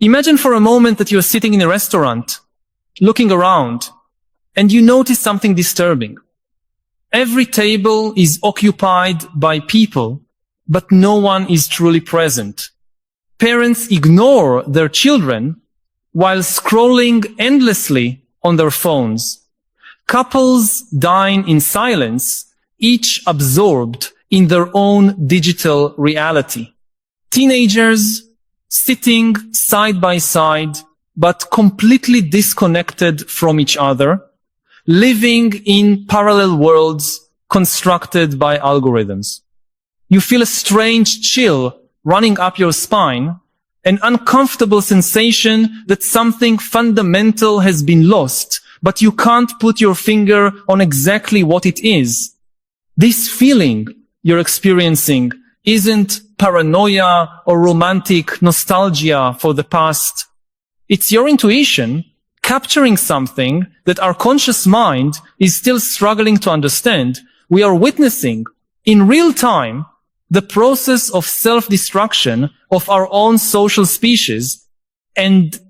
Imagine for a moment that you're sitting in a restaurant, looking around, and you notice something disturbing. Every table is occupied by people, but no one is truly present. Parents ignore their children while scrolling endlessly on their phones. Couples dine in silence, each absorbed in their own digital reality. Teenagers sitting side by side, but completely disconnected from each other, living in parallel worlds constructed by algorithms. You feel a strange chill running up your spine, an uncomfortable sensation that something fundamental has been lost, but you can't put your finger on exactly what it is. This feeling you're experiencing isn't paranoia or romantic nostalgia for the past. It's your intuition capturing something that our conscious mind is still struggling to understand. We are witnessing in real time the process of self-destruction of our own social species. And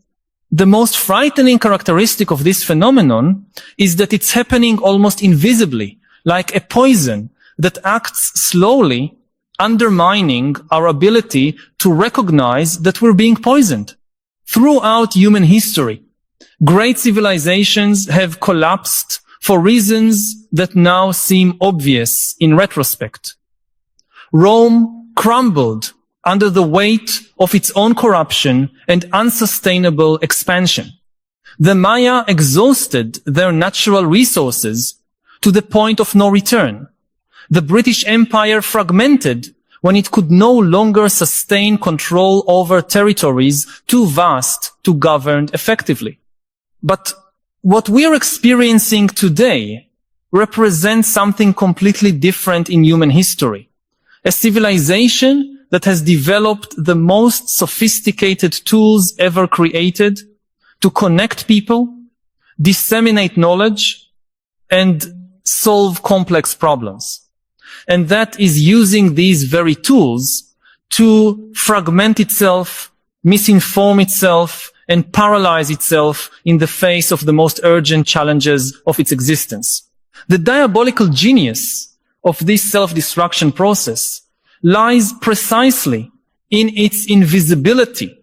the most frightening characteristic of this phenomenon is that it's happening almost invisibly, like a poison that acts slowly, undermining our ability to recognize that we're being poisoned. Throughout human history, great civilizations have collapsed for reasons that now seem obvious in retrospect. Rome crumbled under the weight of its own corruption and unsustainable expansion. The Maya exhausted their natural resources to the point of no return. The British Empire fragmented when it could no longer sustain control over territories too vast to govern effectively. But what we're experiencing today represents something completely different in human history. A civilization that has developed the most sophisticated tools ever created to connect people, disseminate knowledge, and solve complex problems. And that is using these very tools to fragment itself, misinform itself, and paralyze itself in the face of the most urgent challenges of its existence. The diabolical genius of this self-destruction process lies precisely in its invisibility,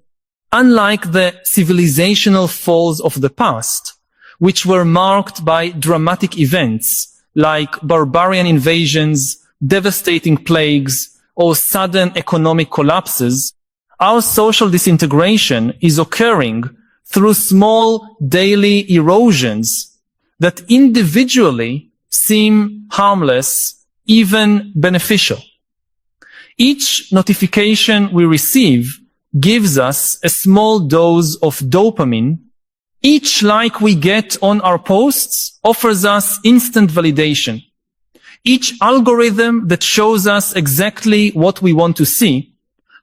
unlike the civilizational falls of the past, which were marked by dramatic events like barbarian invasions, devastating plagues, or sudden economic collapses. Our social disintegration is occurring through small daily erosions that individually seem harmless, even beneficial. Each notification we receive gives us a small dose of dopamine. Each like we get on our posts offers us instant validation. Each algorithm that shows us exactly what we want to see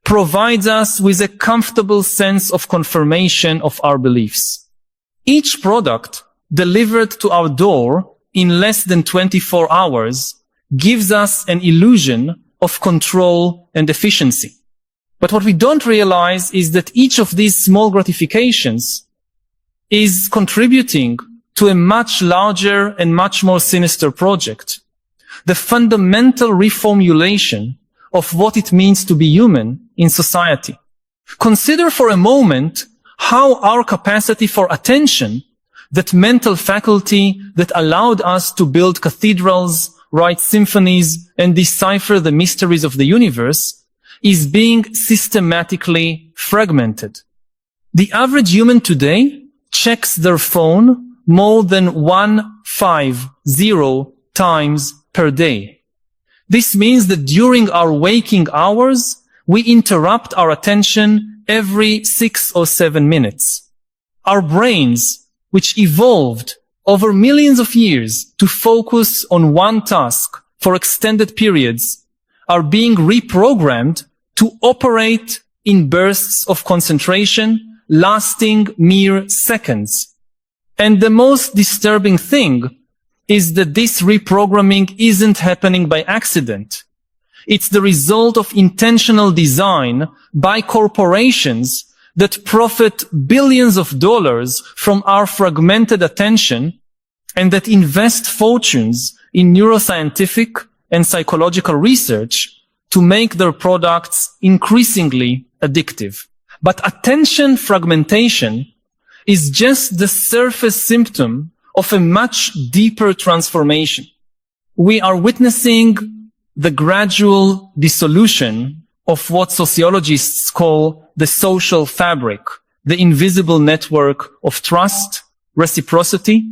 provides us with a comfortable sense of confirmation of our beliefs. Each product delivered to our door in less than 24 hours gives us an illusion of control and efficiency. But what we don't realize is that each of these small gratifications is contributing to a much larger and much more sinister project. The fundamental reformulation of what it means to be human in society. Consider for a moment how our capacity for attention, that mental faculty that allowed us to build cathedrals, write symphonies, and decipher the mysteries of the universe, is being systematically fragmented. The average human today checks their phone more than 150 times per day. This means that during our waking hours, we interrupt our attention every 6 or 7 minutes. Our brains, which evolved over millions of years to focus on one task for extended periods, are being reprogrammed to operate in bursts of concentration lasting mere seconds. And the most disturbing thing is that this reprogramming isn't happening by accident. It's the result of intentional design by corporations that profit billions of dollars from our fragmented attention and that invest fortunes in neuroscientific and psychological research to make their products increasingly addictive. But attention fragmentation is just the surface symptom of a much deeper transformation. We are witnessing the gradual dissolution of what sociologists call the social fabric, the invisible network of trust, reciprocity,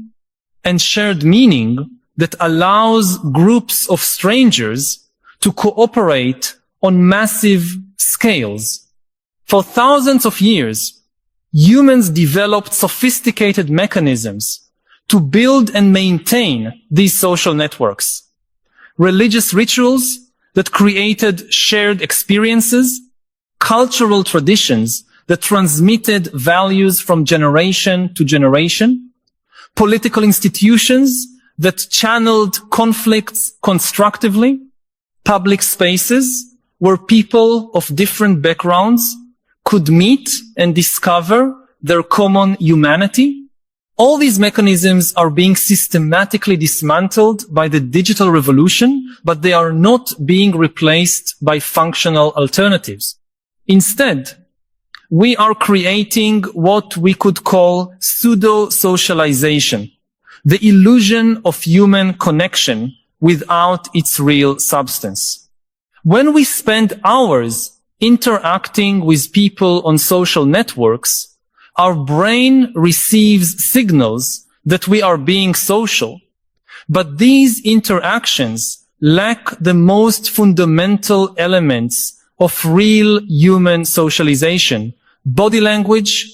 and shared meaning that allows groups of strangers to cooperate on massive scales. For thousands of years, humans developed sophisticated mechanisms to build and maintain these social networks. Religious rituals that created shared experiences, cultural traditions that transmitted values from generation to generation, political institutions that channeled conflicts constructively, public spaces where people of different backgrounds could meet and discover their common humanity. All these mechanisms are being systematically dismantled by the digital revolution, but they are not being replaced by functional alternatives. Instead, we are creating what we could call pseudo-socialization, the illusion of human connection without its real substance. When we spend hours interacting with people on social networks, our brain receives signals that we are being social, but these interactions lack the most fundamental elements of real human socialization: body language,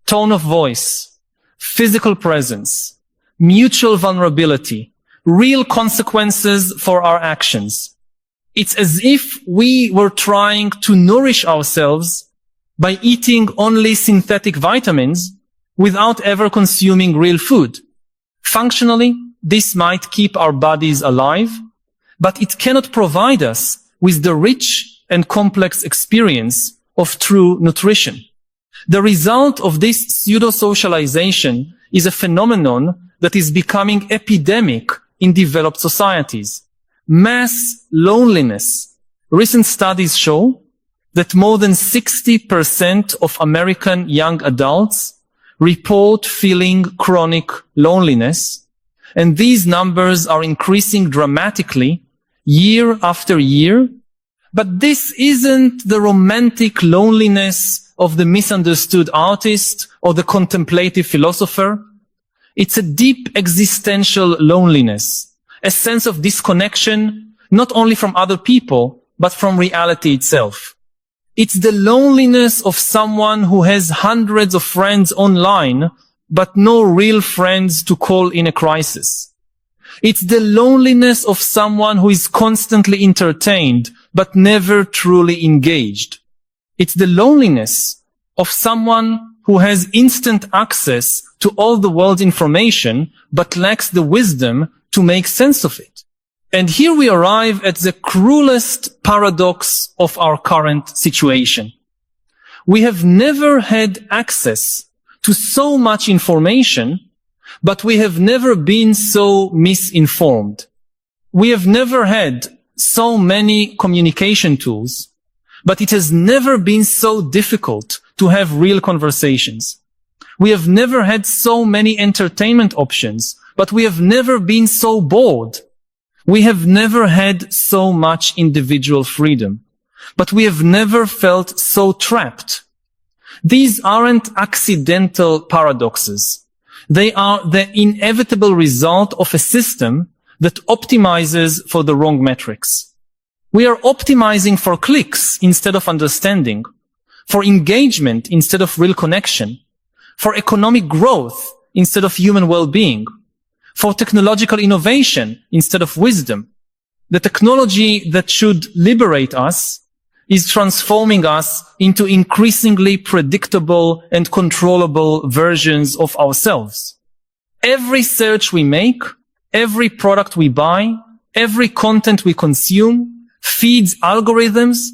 tone of voice, physical presence, mutual vulnerability, real consequences for our actions. It's as if we were trying to nourish ourselves by eating only synthetic vitamins without ever consuming real food. Functionally, this might keep our bodies alive, but it cannot provide us with the rich and complex experience of true nutrition. The result of this pseudo-socialization is a phenomenon that is becoming epidemic in developed societies: mass loneliness. Recent studies show that more than 60% of American young adults report feeling chronic loneliness, and these numbers are increasing dramatically year after year. But this isn't the romantic loneliness of the misunderstood artist or the contemplative philosopher. It's a deep existential loneliness, a sense of disconnection, not only from other people, but from reality itself. It's the loneliness of someone who has hundreds of friends online, but no real friends to call in a crisis. It's the loneliness of someone who is constantly entertained, but never truly engaged. It's the loneliness of someone who has instant access to all the world's information, but lacks the wisdom to make sense of it. And here we arrive at the cruelest paradox of our current situation. We have never had access to so much information, but we have never been so misinformed. We have never had so many communication tools, but it has never been so difficult to have real conversations. We have never had so many entertainment options, but we have never been so bored. We have never had so much individual freedom, but we have never felt so trapped. These aren't accidental paradoxes. They are the inevitable result of a system that optimizes for the wrong metrics. We are optimizing for clicks instead of understanding, for engagement instead of real connection, for economic growth instead of human well-being, for technological innovation instead of wisdom. The technology that should liberate us is transforming us into increasingly predictable and controllable versions of ourselves. Every search we make, every product we buy, every content we consume feeds algorithms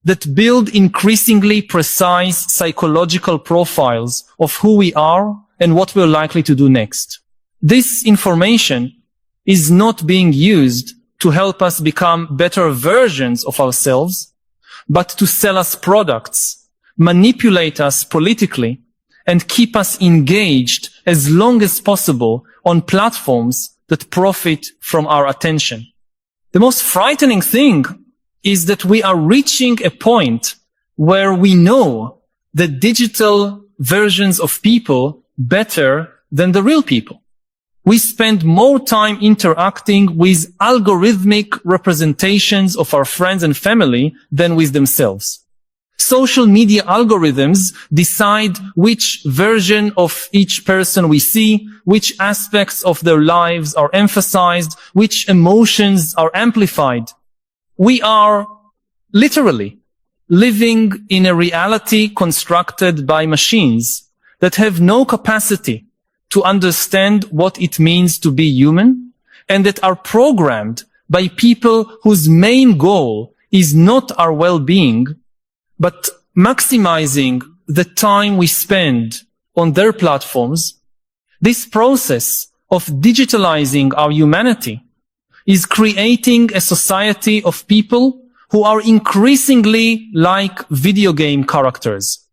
that build increasingly precise psychological profiles of who we are and what we're likely to do next. This information is not being used to help us become better versions of ourselves, but to sell us products, manipulate us politically, and keep us engaged as long as possible on platforms that profit from our attention. The most frightening thing is that we are reaching a point where we know the digital versions of people better than the real people. We spend more time interacting with algorithmic representations of our friends and family than with themselves. Social media algorithms decide which version of each person we see, which aspects of their lives are emphasized, which emotions are amplified. We are literally living in a reality constructed by machines that have no capacity to understand what it means to be human, and that are programmed by people whose main goal is not our well-being, but maximizing the time we spend on their platforms. This process of digitalizing our humanity is creating a society of people who are increasingly like video game characters,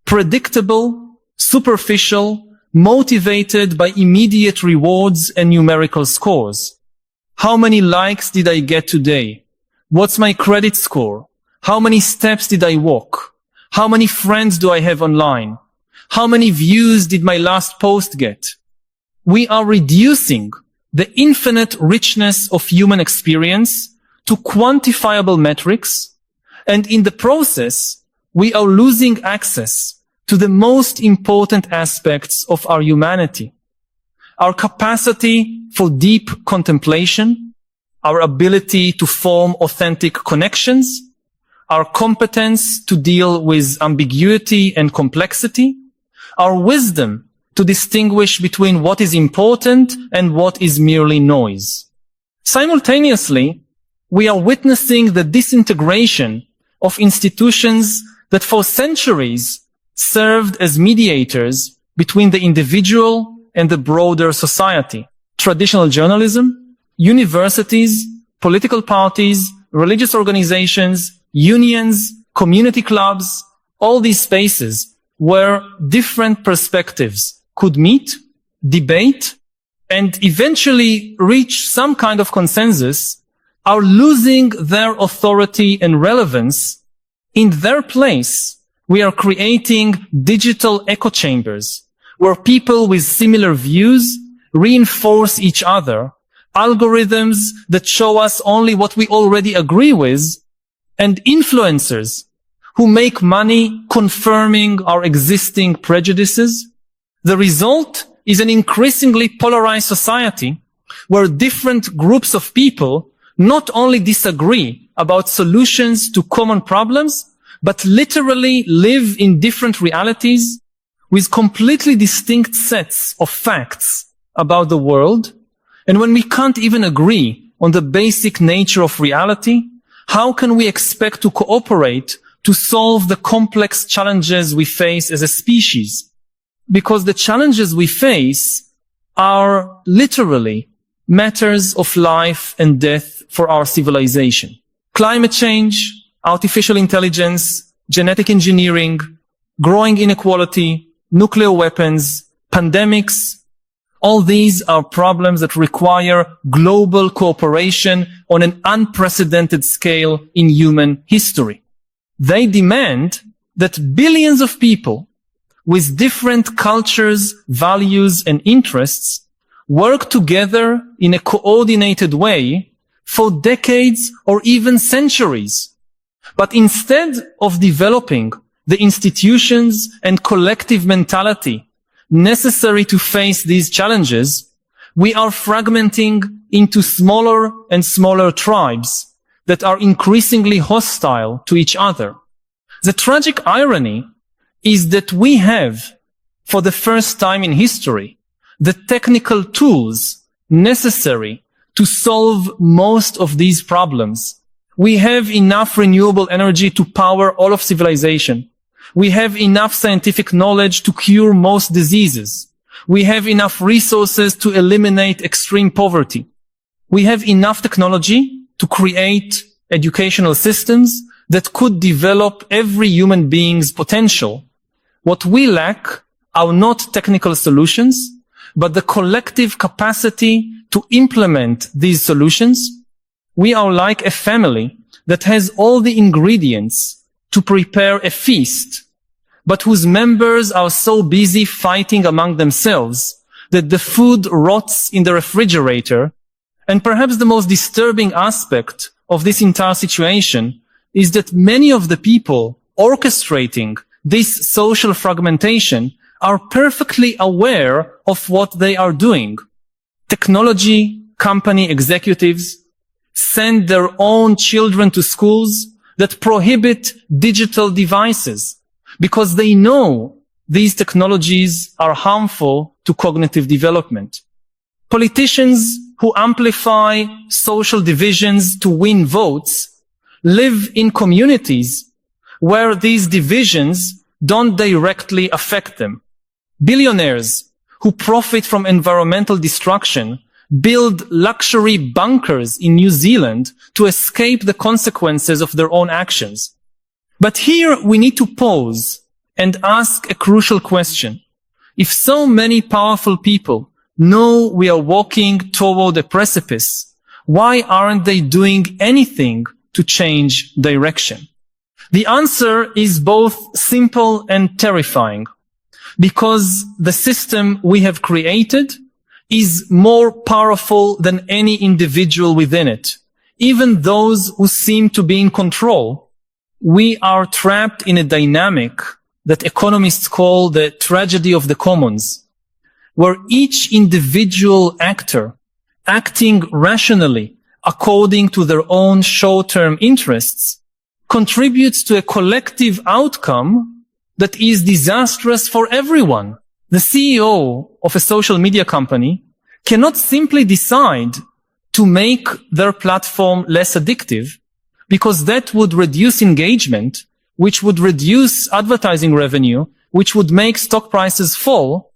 predictable, superficial, motivated by immediate rewards and numerical scores. How many likes did I get today? What's my credit score? How many steps did I walk? How many friends do I have online? How many views did my last post get? We are reducing the infinite richness of human experience to quantifiable metrics, and in the process, we are losing access to the most important aspects of our humanity. Our capacity for deep contemplation, our ability to form authentic connections, our competence to deal with ambiguity and complexity, our wisdom to distinguish between what is important and what is merely noise. Simultaneously, we are witnessing the disintegration of institutions that for centuries served as mediators between the individual and the broader society. Traditional journalism, universities, political parties, religious organizations, unions, community clubs, all these spaces where different perspectives could meet, debate, and eventually reach some kind of consensus are losing their authority and relevance. In their place, we are creating digital echo chambers where people with similar views reinforce each other, algorithms that show us only what we already agree with, and influencers who make money confirming our existing prejudices. The result is an increasingly polarized society where different groups of people not only disagree about solutions to common problems, but literally live in different realities with completely distinct sets of facts about the world. And when we can't even agree on the basic nature of reality, how can we expect to cooperate to solve the complex challenges we face as a species? Because the challenges we face are literally matters of life and death for our civilization. Climate change, artificial intelligence, genetic engineering, growing inequality, nuclear weapons, pandemics, all these are problems that require global cooperation on an unprecedented scale in human history. They demand that billions of people with different cultures, values, and interests work together in a coordinated way for decades or even centuries. But instead of developing the institutions and collective mentality necessary to face these challenges, we are fragmenting into smaller and smaller tribes that are increasingly hostile to each other. The tragic irony is that we have, for the first time in history, the technical tools necessary to solve most of these problems We have enough renewable energy to power all of civilization. We have enough scientific knowledge to cure most diseases. We have enough resources to eliminate extreme poverty. We have enough technology to create educational systems that could develop every human being's potential. What we lack are not technical solutions, but the collective capacity to implement these solutions. We are like a family that has all the ingredients to prepare a feast, but whose members are so busy fighting among themselves that the food rots in the refrigerator. And perhaps the most disturbing aspect of this entire situation is that many of the people orchestrating this social fragmentation are perfectly aware of what they are doing. Technology company executives send their own children to schools that prohibit digital devices because they know these technologies are harmful to cognitive development. Politicians who amplify social divisions to win votes live in communities where these divisions don't directly affect them. Billionaires who profit from environmental destruction build luxury bunkers in New Zealand to escape the consequences of their own actions. But here we need to pause and ask a crucial question. If so many powerful people know we are walking toward a precipice, why aren't they doing anything to change direction? The answer is both simple and terrifying, because the system we have created is more powerful than any individual within it. Even those who seem to be in control, we are trapped in a dynamic that economists call the tragedy of the commons, where each individual actor, acting rationally according to their own short-term interests, contributes to a collective outcome that is disastrous for everyone. The CEO of a social media company cannot simply decide to make their platform less addictive, because that would reduce engagement, which would reduce advertising revenue, which would make stock prices fall,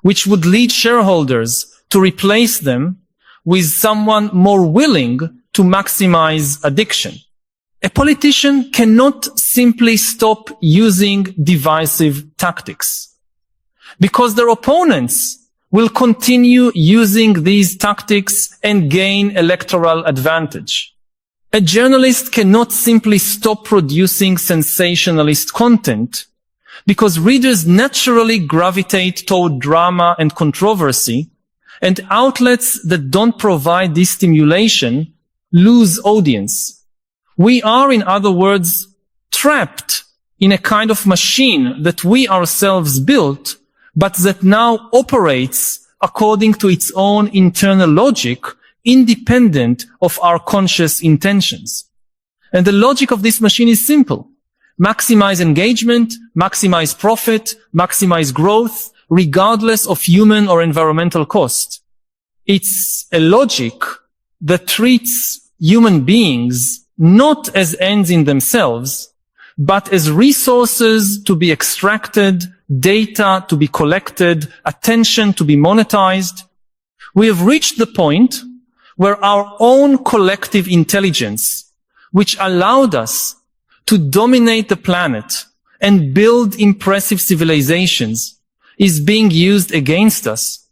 which would lead shareholders to replace them with someone more willing to maximize addiction. A politician cannot simply stop using divisive tactics, because their opponents will continue using these tactics and gain electoral advantage. A journalist cannot simply stop producing sensationalist content, because readers naturally gravitate toward drama and controversy, and outlets that don't provide this stimulation lose audience. We are, in other words, trapped in a kind of machine that we ourselves built, but that now operates according to its own internal logic, independent of our conscious intentions. And the logic of this machine is simple. Maximize engagement, maximize profit, maximize growth, regardless of human or environmental cost. It's a logic that treats human beings not as ends in themselves, but as resources to be extracted, data to be collected, attention to be monetized. We have reached the point where our own collective intelligence, which allowed us to dominate the planet and build impressive civilizations, is being used against us.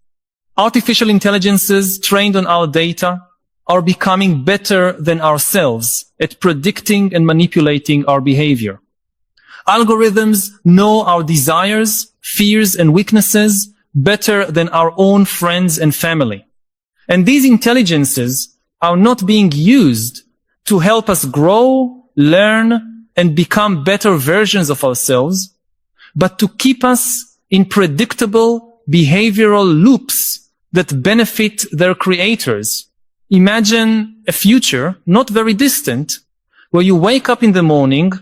Artificial intelligences trained on our data are becoming better than ourselves at predicting and manipulating our behavior. Algorithms know our desires, fears, and weaknesses better than our own friends and family. And these intelligences are not being used to help us grow, learn, and become better versions of ourselves, but to keep us in predictable behavioral loops that benefit their creators. Imagine a future, not very distant, where you wake up in the morning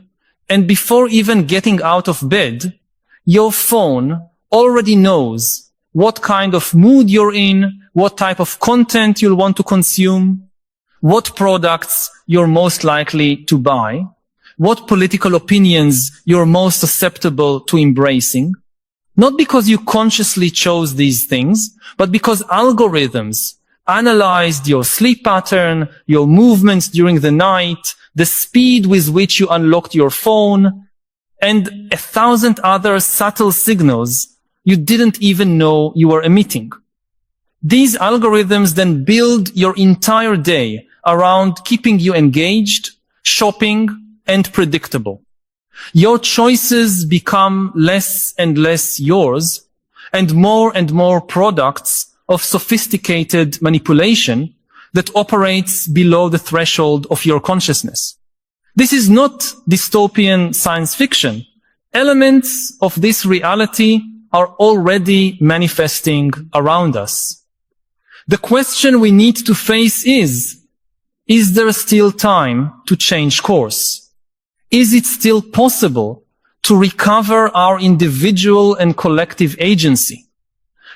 and before even getting out of bed, your phone already knows what kind of mood you're in, what type of content you'll want to consume, what products you're most likely to buy, what political opinions you're most susceptible to embracing, not because you consciously chose these things, but because algorithms analyzed your sleep pattern, your movements during the night, the speed with which you unlocked your phone, and 1,000 other subtle signals you didn't even know you were emitting. These algorithms then build your entire day around keeping you engaged, shopping, and predictable. Your choices become less and less yours, and more products of sophisticated manipulation that operates below the threshold of your consciousness. This is not dystopian science fiction. Elements of this reality are already manifesting around us. The question we need to face is there still time to change course? Is it still possible to recover our individual and collective agency?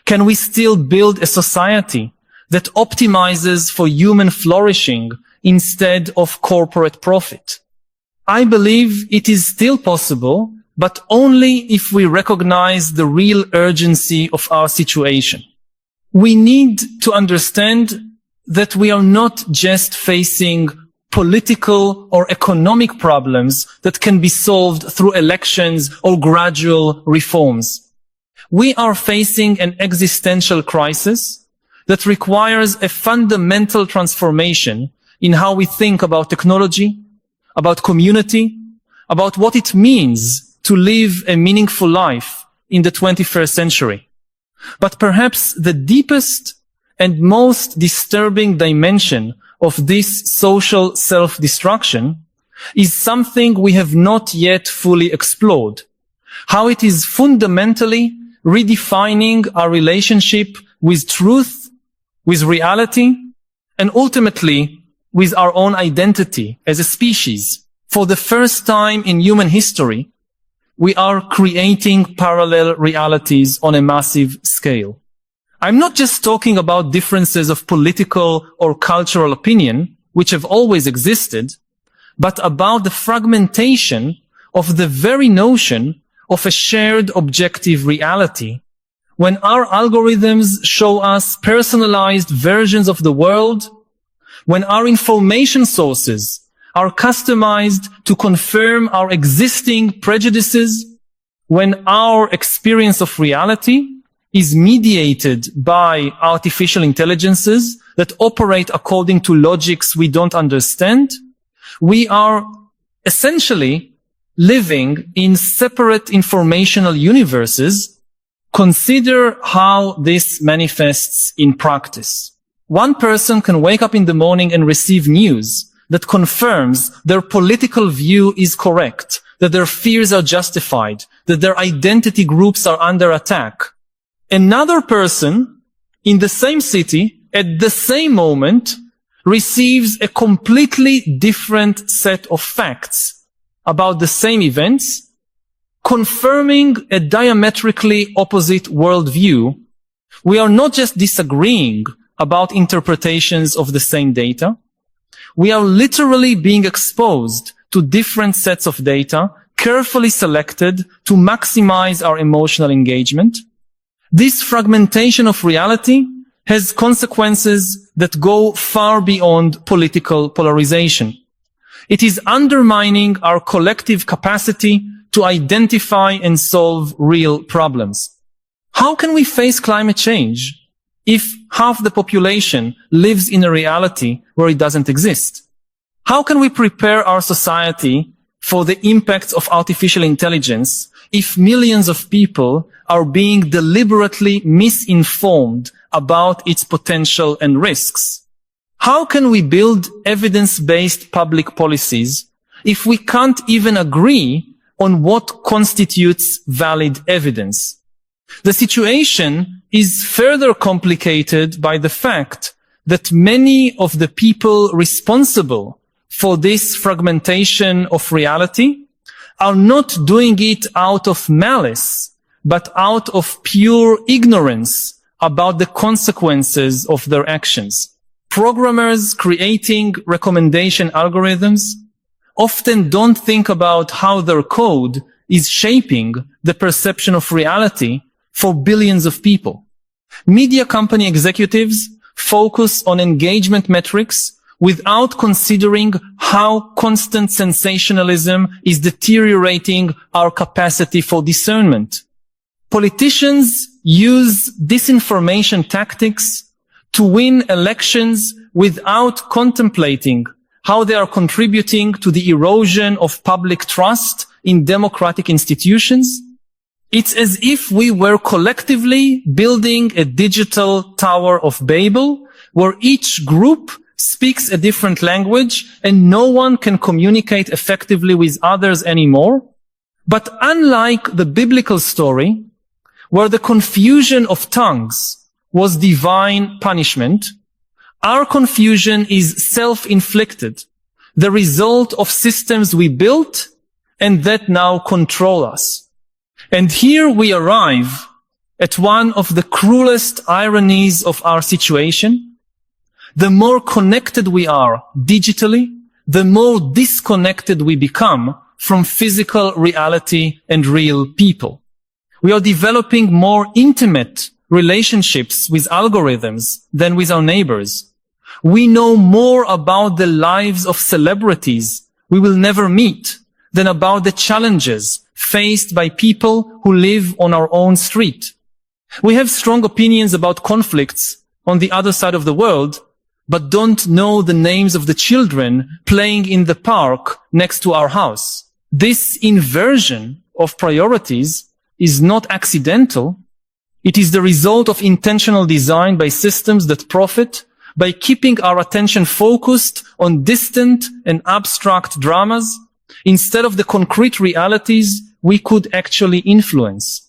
Can we still build a society that optimizes for human flourishing instead of corporate profit? I believe it is still possible, but only if we recognize the real urgency of our situation. We need to understand that we are not just facing political or economic problems that can be solved through elections or gradual reforms. We are facing an existential crisis that requires a fundamental transformation in how we think about technology, about community, about what it means to live a meaningful life in the 21st century. But perhaps the deepest and most disturbing dimension of this social self-destruction is something we have not yet fully explored. How it is fundamentally redefining our relationship with truth, with reality, and ultimately with our own identity as a species. For the first time in human history, we are creating parallel realities on a massive scale. I'm not just talking about differences of political or cultural opinion, which have always existed, but about the fragmentation of the very notion of a shared objective reality. When our algorithms show us personalized versions of the world, when our information sources are customized to confirm our existing prejudices, when our experience of reality is mediated by artificial intelligences that operate according to logics we don't understand, we are essentially living in separate informational universes. Consider how this manifests in practice. One person can wake up in the morning and receive news that confirms their political view is correct, that their fears are justified, that their identity groups are under attack. Another person in the same city at the same moment receives a completely different set of facts about the same events, confirming a diametrically opposite worldview. We are not just disagreeing about interpretations of the same data. We are literally being exposed to different sets of data, carefully selected to maximize our emotional engagement. This fragmentation of reality has consequences that go far beyond political polarization. It is undermining our collective capacity to identify and solve real problems. How can we face climate change if half the population lives in a reality where it doesn't exist? How can we prepare our society for the impacts of artificial intelligence if millions of people are being deliberately misinformed about its potential and risks? How can we build evidence-based public policies if we can't even agree on what constitutes valid evidence? The situation is further complicated by the fact that many of the people responsible for this fragmentation of reality are not doing it out of malice, but out of pure ignorance about the consequences of their actions. Programmers creating recommendation algorithms often don't think about how their code is shaping the perception of reality for billions of people. Media company executives focus on engagement metrics without considering how constant sensationalism is deteriorating our capacity for discernment. Politicians use disinformation tactics to win elections without contemplating how they are contributing to the erosion of public trust in democratic institutions. It's as if we were collectively building a digital Tower of Babel, where each group speaks a different language and no one can communicate effectively with others anymore. But unlike the biblical story, where the confusion of tongues was divine punishment, our confusion is self-inflicted, the result of systems we built and that now control us. And here we arrive at one of the cruelest ironies of our situation. The more connected we are digitally, the more disconnected we become from physical reality and real people. We are developing more intimate relationships with algorithms than with our neighbors. We know more about the lives of celebrities we will never meet than about the challenges faced by people who live on our own street. We have strong opinions about conflicts on the other side of the world, but don't know the names of the children playing in the park next to our house. This inversion of priorities is not accidental. It is the result of intentional design by systems that profit by keeping our attention focused on distant and abstract dramas instead of the concrete realities we could actually influence.